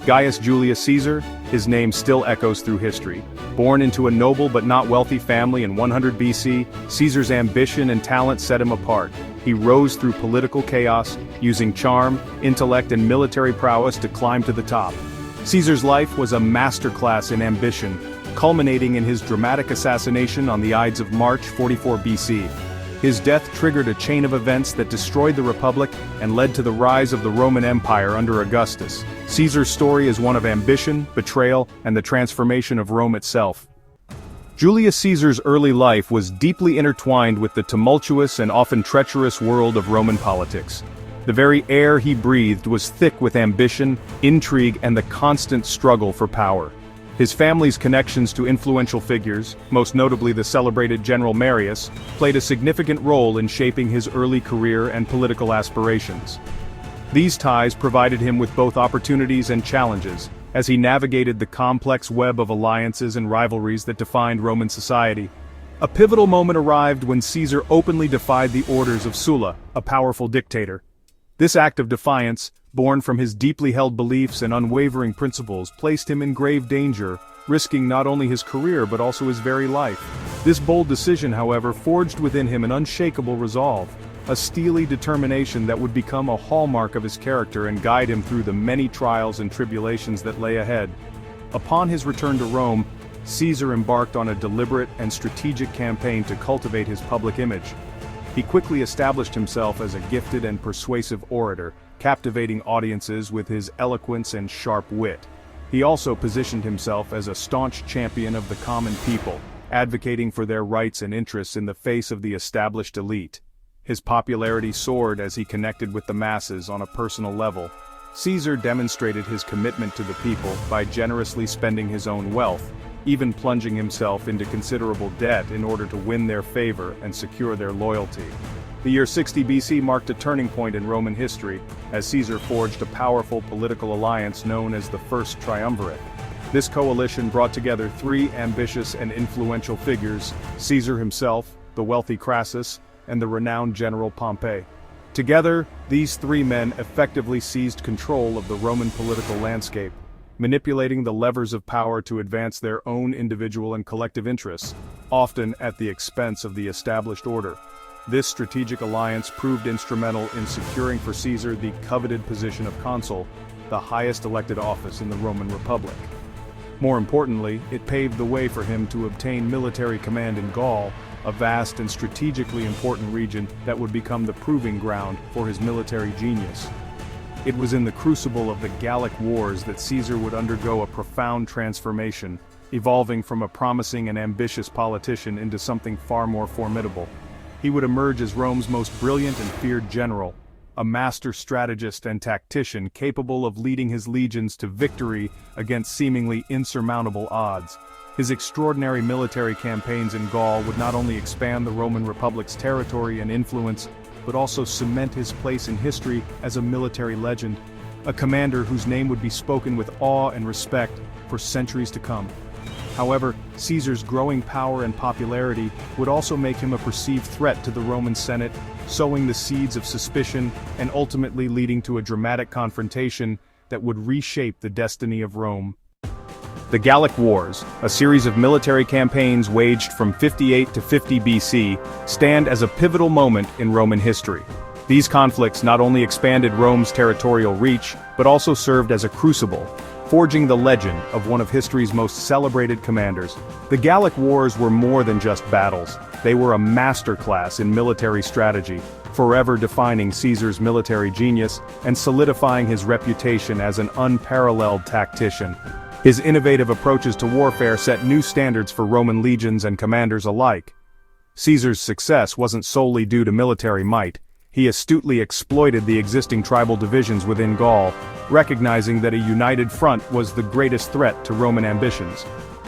Gaius Julius Caesar, his name still echoes through history. Born into a noble but not wealthy family in 100 BC, Caesar's ambition and talent set him apart. He rose through political chaos, using charm, intellect and military prowess to climb to the top. Caesar's life was a masterclass in ambition, culminating in his dramatic assassination on the Ides of March 44 BC. His death triggered a chain of events that destroyed the Republic and led to the rise of the Roman Empire under Augustus. Caesar's story is one of ambition, betrayal, and the transformation of Rome itself. Julius Caesar's early life was deeply intertwined with the tumultuous and often treacherous world of Roman politics. The very air he breathed was thick with ambition, intrigue, and the constant struggle for power. His family's connections to influential figures, most notably the celebrated General Marius, played a significant role in shaping his early career and political aspirations. These ties provided him with both opportunities and challenges, as he navigated the complex web of alliances and rivalries that defined Roman society. A pivotal moment arrived when Caesar openly defied the orders of Sulla, a powerful dictator. This act of defiance, born from his deeply held beliefs and unwavering principles, placed him in grave danger, risking not only his career but also his very life. This bold decision, however, forged within him an unshakable resolve, a steely determination that would become a hallmark of his character and guide him through the many trials and tribulations that lay ahead. Upon his return to Rome, Caesar embarked on a deliberate and strategic campaign to cultivate his public image. He quickly established himself as a gifted and persuasive orator, captivating audiences with his eloquence and sharp wit. He also positioned himself as a staunch champion of the common people, advocating for their rights and interests in the face of the established elite. His popularity soared as he connected with the masses on a personal level. Caesar demonstrated his commitment to the people by generously spending his own wealth, even plunging himself into considerable debt in order to win their favor and secure their loyalty. The year 60 BC marked a turning point in Roman history, as Caesar forged a powerful political alliance known as the First Triumvirate. This coalition brought together three ambitious and influential figures: Caesar himself, the wealthy Crassus, and the renowned general Pompey. Together, these three men effectively seized control of the Roman political landscape, manipulating the levers of power to advance their own individual and collective interests, often at the expense of the established order. This strategic alliance proved instrumental in securing for Caesar the coveted position of consul, the highest elected office in the Roman Republic. More importantly, it paved the way for him to obtain military command in Gaul, a vast and strategically important region that would become the proving ground for his military genius. It was in the crucible of the Gallic Wars that Caesar would undergo a profound transformation, evolving from a promising and ambitious politician into something far more formidable. He would emerge as Rome's most brilliant and feared general, a master strategist and tactician capable of leading his legions to victory against seemingly insurmountable odds. His extraordinary military campaigns in Gaul would not only expand the Roman Republic's territory and influence, but also cement his place in history as a military legend, a commander whose name would be spoken with awe and respect for centuries to come. However, Caesar's growing power and popularity would also make him a perceived threat to the Roman Senate, sowing the seeds of suspicion and ultimately leading to a dramatic confrontation that would reshape the destiny of Rome. The Gallic Wars, a series of military campaigns waged from 58 to 50 BC, stand as a pivotal moment in Roman history. These conflicts not only expanded Rome's territorial reach, but also served as a crucible, forging the legend of one of history's most celebrated commanders. The Gallic Wars were more than just battles. They were a masterclass in military strategy, forever defining Caesar's military genius and solidifying his reputation as an unparalleled tactician. His innovative approaches to warfare set new standards for Roman legions and commanders alike. Caesar's success wasn't solely due to military might. He astutely exploited the existing tribal divisions within Gaul, recognizing that a united front was the greatest threat to Roman ambitions.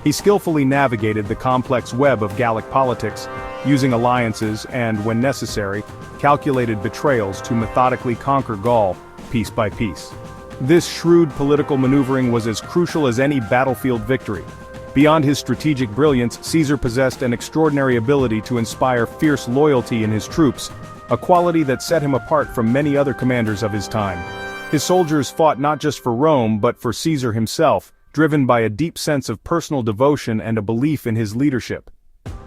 He skillfully navigated the complex web of Gallic politics, using alliances and, when necessary, calculated betrayals to methodically conquer Gaul, piece by piece. This shrewd political maneuvering was as crucial as any battlefield victory. Beyond his strategic brilliance, Caesar possessed an extraordinary ability to inspire fierce loyalty in his troops, a quality that set him apart from many other commanders of his time. His soldiers fought not just for Rome but for Caesar himself, driven by a deep sense of personal devotion and a belief in his leadership.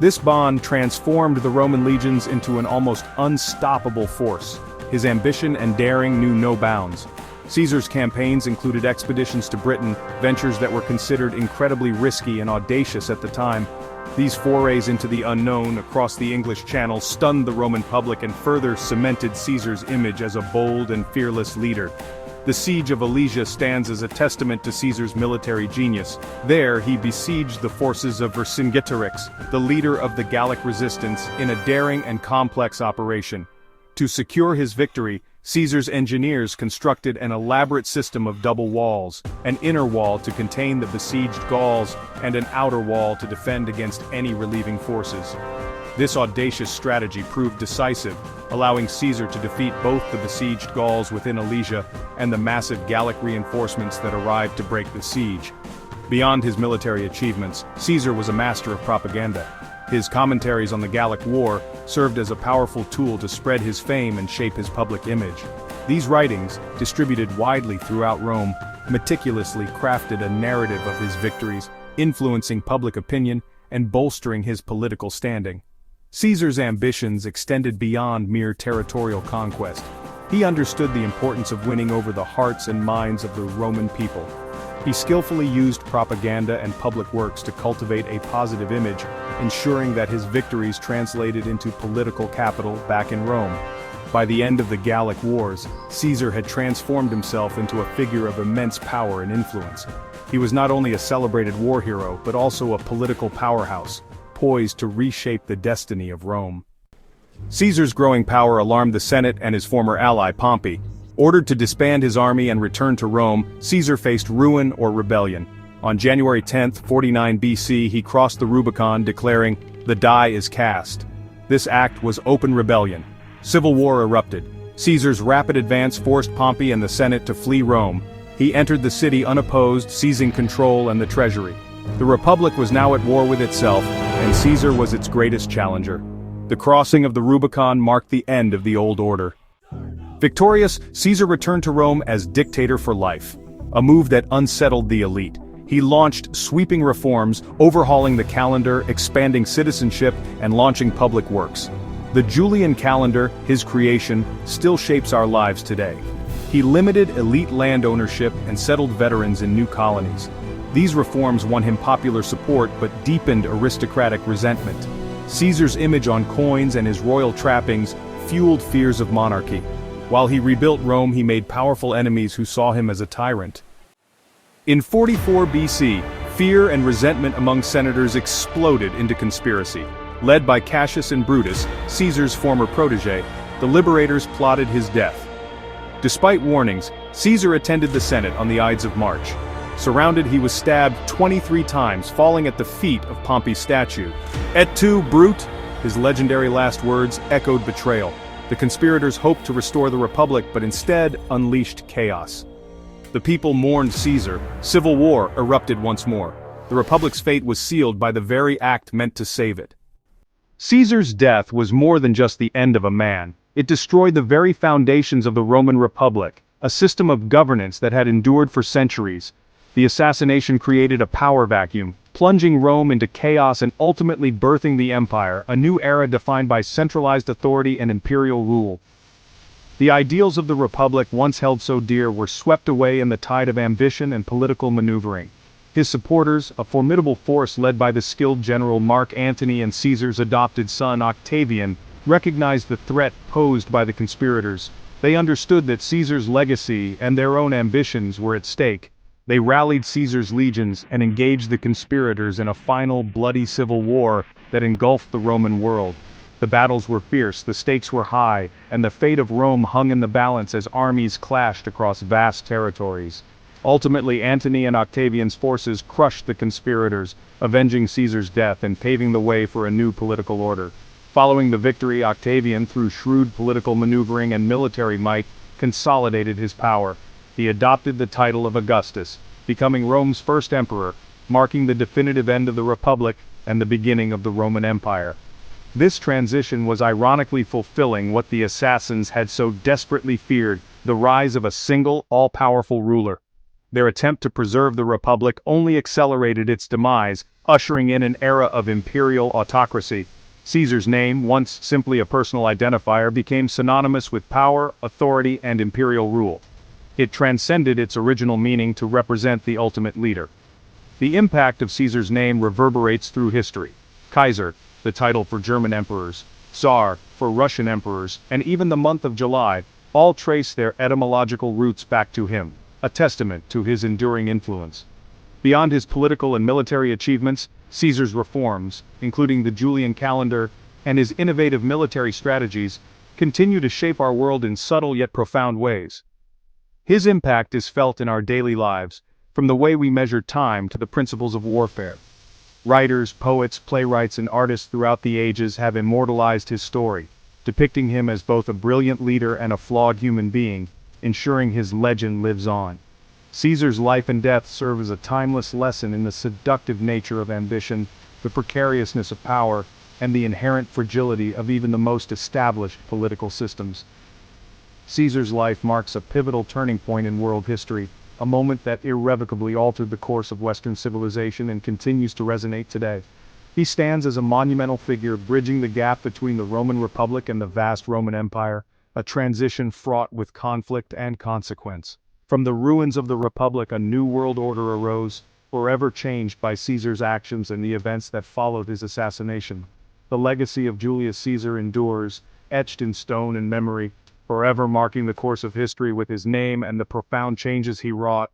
This bond transformed the Roman legions into an almost unstoppable force. His ambition and daring knew no bounds. Caesar's campaigns included expeditions to Britain, ventures that were considered incredibly risky and audacious at the time. These forays into the unknown across the English Channel stunned the Roman public and further cemented Caesar's image as a bold and fearless leader. The siege of Alesia stands as a testament to Caesar's military genius. There, he besieged the forces of Vercingetorix, the leader of the Gallic resistance, in a daring and complex operation. To secure his victory, Caesar's engineers constructed an elaborate system of double walls, an inner wall to contain the besieged Gauls, and an outer wall to defend against any relieving forces. This audacious strategy proved decisive, allowing Caesar to defeat both the besieged Gauls within Alesia and the massive Gallic reinforcements that arrived to break the siege. Beyond his military achievements, Caesar was a master of propaganda. His commentaries on the Gallic War served as a powerful tool to spread his fame and shape his public image. These writings, distributed widely throughout Rome, meticulously crafted a narrative of his victories, influencing public opinion and bolstering his political standing. Caesar's ambitions extended beyond mere territorial conquest. He understood the importance of winning over the hearts and minds of the Roman people. He skillfully used propaganda and public works to cultivate a positive image, ensuring that his victories translated into political capital back in Rome. By the end of the Gallic Wars, Caesar had transformed himself into a figure of immense power and influence. He was not only a celebrated war hero, but also a political powerhouse, poised to reshape the destiny of Rome. Caesar's growing power alarmed the Senate and his former ally Pompey. Ordered to disband his army and return to Rome, Caesar faced ruin or rebellion. On January 10, 49 BC, he crossed the Rubicon, declaring, "The die is cast." This act was open rebellion. Civil war erupted. Caesar's rapid advance forced Pompey and the Senate to flee Rome. He entered the city unopposed, seizing control and the treasury. The Republic was now at war with itself, and Caesar was its greatest challenger. The crossing of the Rubicon marked the end of the old order. Victorious, Caesar returned to Rome as dictator for life, a move that unsettled the elite. He launched sweeping reforms, overhauling the calendar, expanding citizenship, and launching public works. The Julian calendar, his creation, still shapes our lives today. He limited elite land ownership and settled veterans in new colonies. These reforms won him popular support but deepened aristocratic resentment. Caesar's image on coins and his royal trappings fueled fears of monarchy. While he rebuilt Rome, he made powerful enemies who saw him as a tyrant. In 44 BC, fear and resentment among senators exploded into conspiracy. Led by Cassius and Brutus, Caesar's former protege, the liberators plotted his death. Despite warnings, Caesar attended the Senate on the Ides of March. Surrounded, he was stabbed 23 times, falling at the feet of Pompey's statue. "Et tu, Brute?" His legendary last words echoed betrayal. The conspirators hoped to restore the Republic, but instead unleashed chaos. The people mourned Caesar. Civil war erupted once more. The Republic's fate was sealed by the very act meant to save it. Caesar's death was more than just the end of a man. It destroyed the very foundations of the Roman Republic, a system of governance that had endured for centuries. The assassination created a power vacuum, plunging Rome into chaos and ultimately birthing the empire, a new era defined by centralized authority and imperial rule. The ideals of the Republic, once held so dear, were swept away in the tide of ambition and political maneuvering. His supporters, a formidable force led by the skilled general Mark Antony and Caesar's adopted son Octavian, recognized the threat posed by the conspirators. They understood that Caesar's legacy and their own ambitions were at stake. They rallied Caesar's legions and engaged the conspirators in a final bloody civil war that engulfed the Roman world. The battles were fierce, the stakes were high, and the fate of Rome hung in the balance as armies clashed across vast territories. Ultimately, Antony and Octavian's forces crushed the conspirators, avenging Caesar's death and paving the way for a new political order. Following the victory, Octavian, through shrewd political maneuvering and military might, consolidated his power. He adopted the title of Augustus, becoming Rome's first emperor, marking the definitive end of the Republic and the beginning of the Roman Empire. This transition was ironically fulfilling what the assassins had so desperately feared, the rise of a single, all-powerful ruler. Their attempt to preserve the Republic only accelerated its demise, ushering in an era of imperial autocracy. Caesar's name, once simply a personal identifier, became synonymous with power, authority, and imperial rule. It transcended its original meaning to represent the ultimate leader. The impact of Caesar's name reverberates through history. Kaiser, the title for German emperors, Tsar, for Russian emperors, and even the month of July, all trace their etymological roots back to him, a testament to his enduring influence. Beyond his political and military achievements, Caesar's reforms, including the Julian calendar, and his innovative military strategies, continue to shape our world in subtle yet profound ways. His impact is felt in our daily lives, from the way we measure time to the principles of warfare. Writers, poets, playwrights, and artists throughout the ages have immortalized his story, depicting him as both a brilliant leader and a flawed human being, ensuring his legend lives on. Caesar's life and death serve as a timeless lesson in the seductive nature of ambition, the precariousness of power, and the inherent fragility of even the most established political systems. Caesar's life marks a pivotal turning point in world history, a moment that irrevocably altered the course of Western civilization and continues to resonate today. He stands as a monumental figure bridging the gap between the Roman Republic and the vast Roman Empire, a transition fraught with conflict and consequence. From the ruins of the Republic, a new world order arose, forever changed by Caesar's actions and the events that followed his assassination. The legacy of Julius Caesar endures, etched in stone and memory, forever marking the course of history with his name and the profound changes he wrought.